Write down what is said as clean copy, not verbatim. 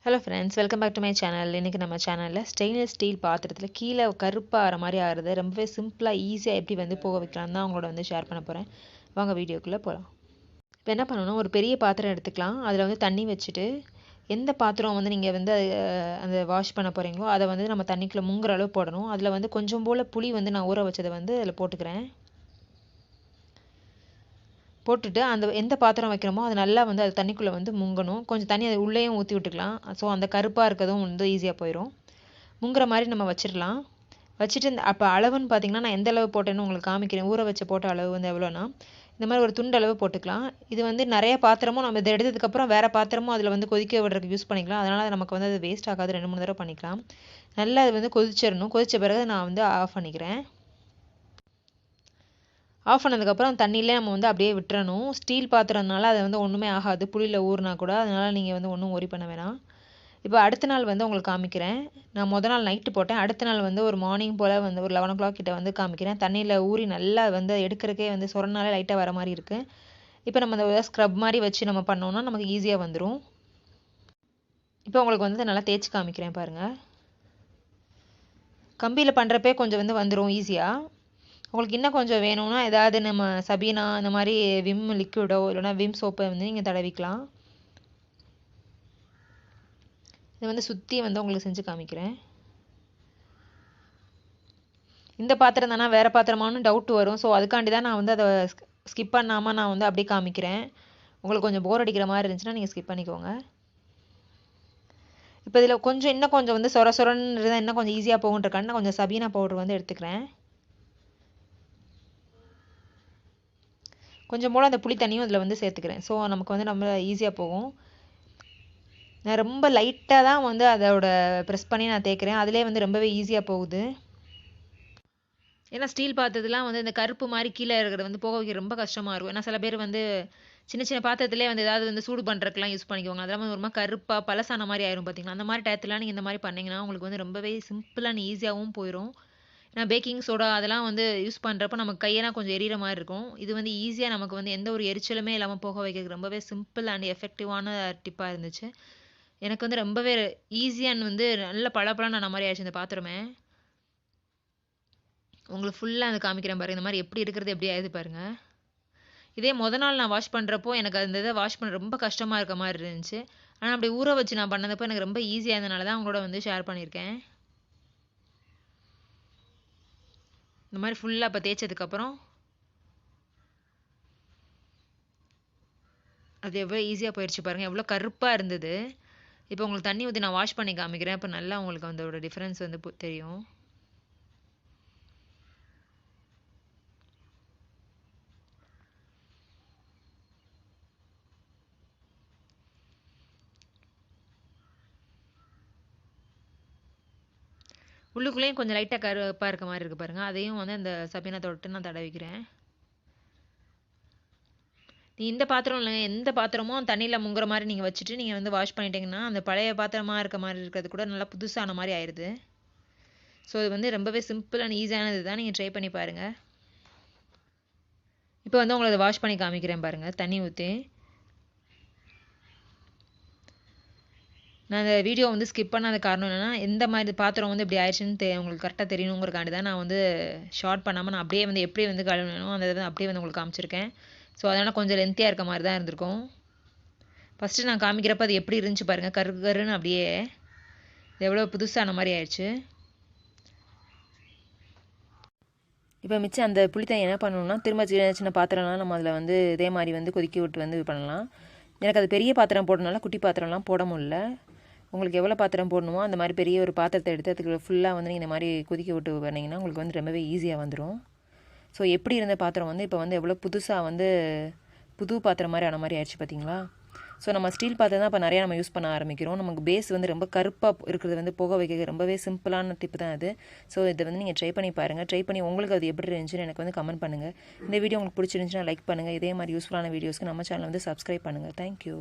Hello friends, welcome back to my channel. இன்னைக்கு நம்ம சேனல்ல ஸ்டெயின்லெஸ் ஸ்டீல் பாத்திரத்துல கீழே கருப்பா ஆற மாதிரி ஆறுது ரொம்பவே சிம்பிளா ஈஸியா எப்படி போக வைக்கலாம் தான் உங்களோட ஷேர் பண்ண போறேன். வாங்க வீடியோக்குள்ள போலாம். இப்போ என்ன பண்ணனும், ஒரு பெரிய பாத்திரம் எடுத்துக்கலாம். அதுல தண்ணி வச்சிட்டு எந்த பாத்திரம் நீங்க அந்த வாஷ் பண்ண போறீங்களோ அதை நம்ம தண்ணிக்குள்ள முங்குற அளவு போடணும். அதுல கொஞ்சம் போல புளி நான் ஊற வச்சதை அதுல போட்டுக்கிறேன். போட்டுட்டு அந்த எந்த பாத்திரம் வைக்கிறோமோ அது நல்லா அது தண்ணிக்குள்ளே முங்கணும். கொஞ்சம் தண்ணி அது உள்ளேயும் ஊற்றி விட்டுக்கலாம். ஸோ அந்த கருப்பாக இருக்கிறதும் ஈஸியாக போயிடும். முங்குற மாதிரி நம்ம வச்சிடலாம். வச்சுட்டு அப்போ அளவுன்னு பார்த்தீங்கன்னா நான் எந்த அளவு போட்டேன்னு உங்களுக்கு காமிக்கிறேன். ஊற வச்சு போட்ட அளவு எவ்வளோனா இந்த மாதிரி ஒரு துண்டு அளவு போட்டுக்கலாம். இது நிறைய பாத்திரமும் நம்ம இதை எடுத்ததுக்கப்புறம் வேறு பாத்திரமும் அதில் கொதிக்க விடுறதுக்கு யூஸ் பண்ணிக்கலாம். அதனால் நமக்கு அது வேஸ்ட் ஆகாது. 2-3 தடவை பண்ணிக்கலாம். நல்லா அது கொதிச்சிடணும். கொதித்த பிறகு நான் ஆஃப் பண்ணிக்கிறேன். ஆஃப் பண்ணதுக்கப்புறம் தண்ணியிலே நம்ம அப்படியே விட்டுறணும். ஸ்டீல் பாத்திரம்னால அது ஒன்றுமே ஆகாது, புளியில் ஊறினா கூட. அதனால் நீங்கள் ஒன்றும் ஒரி பண்ண வேணாம். இப்போ அடுத்த நாள் உங்களுக்கு காமிக்கிறேன். நான் முதல் நாள் நைட்டு போட்டேன். அடுத்த நாள் ஒரு மார்னிங் போல் ஒரு 11 o'clock கிட்ட காமிக்கிறேன். தண்ணியில் ஊறி நல்லா எடுக்கிறக்கே சொரனாலே லைட்டாக வர மாதிரி இருக்குது. இப்போ நம்ம அந்த ஸ்க்ரப் மாதிரி வச்சு நம்ம பண்ணோம்னா நமக்கு ஈஸியாக வந்துடும். இப்போ உங்களுக்கு நல்லா தேய்ச்சி காமிக்கிறேன் பாருங்கள். கம்பியில் பண்ணுறப்பே கொஞ்சம் வந்துடும் ஈஸியாக. உங்களுக்கு இன்னும் கொஞ்சம் வேணும்னா ஏதாவது நம்ம சபீனா இந்த மாதிரி விம் லிக்விடோ இல்லைனா விம் சோப்பை நீங்கள் தடவிக்கலாம். இது சுற்றி உங்களுக்கு செஞ்சு காமிக்கிறேன். இந்த பாத்திரம் தானே வேறு பாத்திரமானு டவுட் வரும். ஸோ அதுக்காண்டி தான் நான் அதை ஸ்கிப் பண்ணாமல் நான் அப்படியே காமிக்கிறேன். உங்களுக்கு கொஞ்சம் போர் அடிக்கிற மாதிரி இருந்துச்சுன்னா நீங்கள் ஸ்கிப் பண்ணிக்கோங்க. இப்போ இதில் இன்னும் கொஞ்சம் சொர சொரன்னு இருந்தால் இன்னும் கொஞ்சம் ஈஸியாக போகுன்றக்காண்டி கொஞ்சம் சபீனா பவுடர் எடுத்துக்கிறேன். கொஞ்சம் போல் அந்த புளி தண்ணியும் இதில் சேர்த்துக்கிறேன். ஸோ நமக்கு நம்ம ஈஸியாக போகும். நான் ரொம்ப லைட்டாக தான் அதோட ப்ரெஸ் பண்ணி நான் தேய்க்கிறேன். அதிலே ரொம்பவே ஈஸியாக போகுது. ஏன்னா ஸ்டீல் பாத்திரத்துலாம் இந்த கருப்பு மாதிரி கீழே இருக்கிறது போக வைக்க ரொம்ப கஷ்டமாக இருக்கும். ஏன்னா சில பேர் சின்ன சின்ன பாத்திரத்திலே ஏதாவது சூடு பண்ணுறதுக்குலாம் யூஸ் பண்ணிக்குவாங்க. அதெல்லாம் ஒரு மாதிரி கருப்பாக பழசான மாதிரி ஆயிரும் பார்த்தீங்களா. அந்த மாதிரி டயத்துலாம் நீங்கள் இந்த மாதிரி பண்ணிங்கன்னா உங்களுக்கு ரொம்பவே சிம்பிளாக ஈஸியாகவும் போயிடும். நான் பேக்கிங் சோடா அதெல்லாம் யூஸ் பண்ணுறப்போ நமக்கு கையெல்லாம் கொஞ்சம் எரியிற மாதிரி இருக்கும். இது ஈஸியாக நமக்கு எந்த ஒரு எரிச்சலுமே இல்லாமல் போக வைக்கிறதுக்கு ரொம்பவே சிம்பிள் அண்ட் எஃபெக்டிவான டிப்பாக இருந்துச்சு. எனக்கு ரொம்பவே ஈஸியாக நல்ல பளபளன்னு ஆன மாதிரி ஆயிடுச்சு இந்த பாத்திரமே. உங்களுக்கு ஃபுல்லாக அந்த காமிக்கிறேன் பாருங்கள். இந்த மாதிரி எப்படி இருக்கிறது எப்படி ஆயிடுது பாருங்கள். இதே நாள் நான் வாஷ் பண்ணுறப்போ எனக்கு அந்த இதை வாஷ் பண்ண ரொம்ப கஷ்டமாக இருக்க மாதிரி இருந்துச்சு. ஆனால் அப்படி ஊற வச்சு நான் பண்ணதப்போ எனக்கு ரொம்ப ஈஸியாக இருந்தனால தான் உங்களோட ஷேர் பண்ணியிருக்கேன். இந்த மாதிரி ஃபுல்லாக இப்போ தேய்ச்சதுக்கப்புறம் அது எவ்வளோ ஈஸியாக போயிடுச்சு பாருங்கள். எவ்வளோ கருப்பாக இருந்தது. இப்போ உங்களுக்கு தண்ணி ஊற்றி நான் வாஷ் பண்ணி காமிக்கிறேன். இப்போ நல்லா உங்களுக்கு அதோட டிஃப்ரென்ஸ் தெரியும். உள்ளுக்குள்ளேயும் கொஞ்சம் லைட்டாக கருப்பாக இருக்க மாதிரி இருக்குது பாருங்கள். அதையும் அந்த சபீனா தொட்டு நான் தடவிக்கிறேன். நீ இந்த பாத்திரம் இல்லை எந்த பாத்திரமும் தண்ணியில் முங்குற மாதிரி நீங்கள் வச்சுட்டு நீங்கள் வாஷ் பண்ணிட்டீங்கன்னா அந்த பழைய பாத்திரமாக இருக்க மாதிரி இருக்கிறது கூட நல்லா புதுசான மாதிரி ஆயிடுது. ஸோ இது ரொம்பவே சிம்பிள் அண்ட் ஈஸியானது தான். நீங்கள் ட்ரை பண்ணி பாருங்கள். இப்போ உங்களை வாஷ் பண்ணி காமிக்கிறேன் பாருங்கள். தண்ணி ஊற்றி நான் அந்த வீடியோ ஸ்கிப் பண்ணாத காரணம் என்னென்னா எந்த மாதிரி பாத்திரம் இப்படி ஆயிடுச்சுன்னு உங்களுக்கு கரெக்டாக தெரியணுங்கிறக்காண்டி தான் நான் ஷார்ட் பண்ணாமல் நான் அப்படியே எப்படி கழுவணும் அந்த இதை அப்படியே உங்களுக்கு காமிச்சிருக்கேன். ஸோ அதனால் கொஞ்சம் லென்த்தியாக இருக்க மாதிரி தான் இருந்திருக்கும். ஃபஸ்ட்டு நான் காமிக்கிறப்ப அது எப்படி இருந்துச்சு பாருங்கள். கருன்னு அப்படியே எவ்வளோ புதுசான மாதிரி ஆயிடுச்சு. இப்போ மிச்சம் அந்த புளித்தண்ணி என்ன பண்ணணும்னா திரும்ப சின்ன சின்ன பாத்திரம்லாம் நம்ம அதில் இதே மாதிரி கொதிக்க விட்டு பண்ணலாம். எனக்கு அது பெரிய பாத்திரம் போடுறதுனால குட்டி பாத்திரம்லாம் போட முடியல. உங்களுக்கு எவ்வளோ பாத்திரம் போடணுமோ அந்த மாதிரி பெரிய ஒரு பாத்திரத்தை எடுத்து அதுக்கு ஃபுல்லாக நீங்கள் இந்த மாதிரி கொதிக்க விட்டு பண்ணிங்கன்னா உங்களுக்கு ரொம்பவே ஈஸியாக வந்துடும். ஸோ எப்படி இருந்த பாத்திரம் இப்போ எவ்வளோ புதுசாக புது பாத்திரம் மாதிரி ஆன மாதிரி ஆயிடுச்சு பார்த்தீங்களா. ஸோ நம்ம ஸ்டீல் பாத்திரம் தான் இப்போ நிறையா நம்ம யூஸ் பண்ண ஆரம்பிக்கிறோம். நமக்கு பேஸ் ரொம்ப கருப்பாக இருக்கிறது போக வைக்க ரொம்பவே சிம்பிளான டிப் தான் அது. ஸோ இதை நீங்கள் ட்ரை பண்ணி பாருங்கள். ட்ரை பண்ணி உங்களுக்கு அது எப்படி இருந்துச்சுன்னு எனக்கு கமெண்ட் பண்ணுங்கள். இந்த வீடியோ உங்களுக்கு பிடிச்சிருந்துச்சுன்னா லைக் பண்ணுங்கள். இதே மாதிரி யூஸ்ஃபுல்லான வீடியோஸ்க்கு நம்ம சேனலை சப்ஸ்கிரைப் பண்ணுங்கள். தேங்க்யூ.